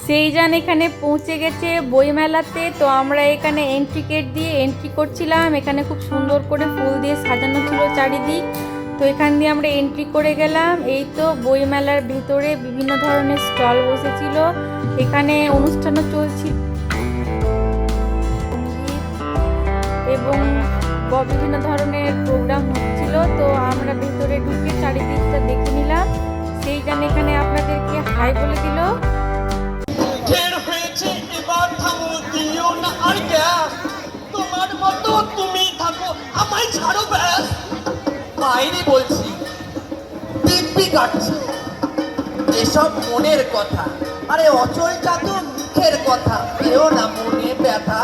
সেইজান এখানে পৌঁছে গেছে বইমেলাতে। তো আমরা এখানে এন্ট্রি গেট দিয়ে এন্ট্রি করছিলাম। এখানে খুব সুন্দর করে ফুল দিয়ে সাজানো ছিল চারিদিক। তো এখান দিয়ে আমরা এন্ট্রি করে গেলাম। এই তো বইমেলার ভিতরে বিভিন্ন ধরনের স্টল বসেছিল, এখানে অনুষ্ঠানও চলছিল এবং বিভিন্ন ধরনের প্রোগ্রাম হচ্ছিল। তো আমরা ভিতরে ঢুকে চারিদিকটা দেখে নিলাম। সেইজান এখানে আপনাদেরকে হাই বলে দিল। এবার থামো, দিও না আর গ্যাস। তোমার মতো তুমি থাকো, আমায় ছাড়ো ব্যাস। বাইরে বলছি দিব্যি কাটছে এসব মনের কথা। আরে অচল তো মুখের কথা, কেউ না মনে ব্যথা।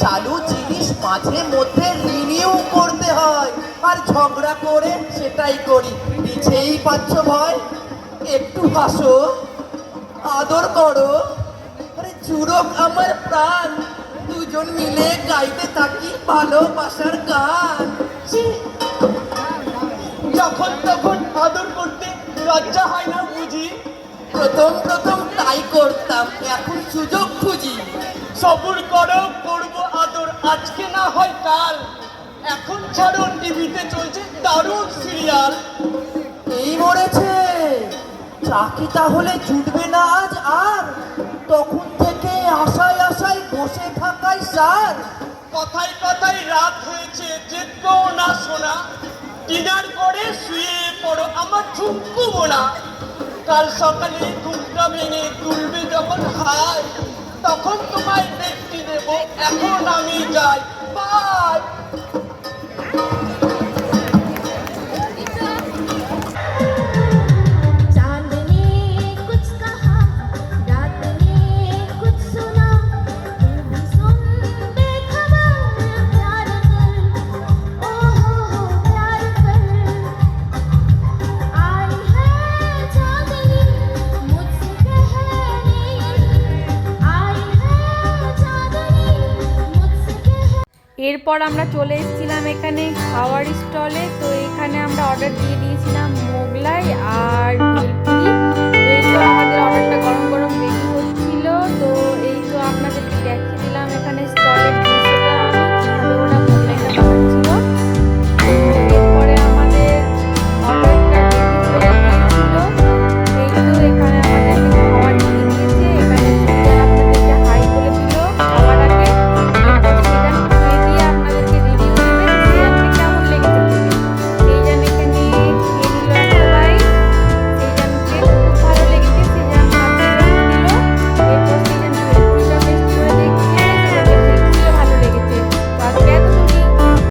চালু জিনিস মাঝে মধ্যে রিনিউ করতে হয়, আর ঝগড়া করে সেটাই করি। পিছেই পাচ্ছ ভয়, একটু হাসো, আদর করো। আরে চুরক আমার প্রাণ, দুজন মিলে গাইতে থাকি ভালোবাসার গান। যখন তখন আদর করতে লজ্জা হয় না বুঝি? প্রথম প্রথম তাই করতাম, এখন সুযোগ খুঁজি। সবুর করো, করবো আদর, আজকে না হয় কাল। এখন ছাড়ো, টিভিতে চলছে দারুণ সিরিয়াল। এই মরেছে চাকি, তাহলে জুটবে না আজ আর? তখন থেকে আশায় আশায় বসে থাকায় সার। কথায় কথায় রাত হয়েছে, যেতো না শোনা। ডিনার করে শুয়ে পড়ো, আমার ঝুঁকু বোনা। কাল সকালে ঘুমটা ভেঙে তুলবে যখন হাই, তখন তোমায় দেখতে দেব। এখন আমি যাই, বাই। এরপর আমরা চলে এসেছিলাম এখানে খাওয়ার স্টলে। তো এখানে আমরা অর্ডার দিয়ে দিয়েছিলাম মোগলাই আর ভেলপুরি। তো এই তো আমাদের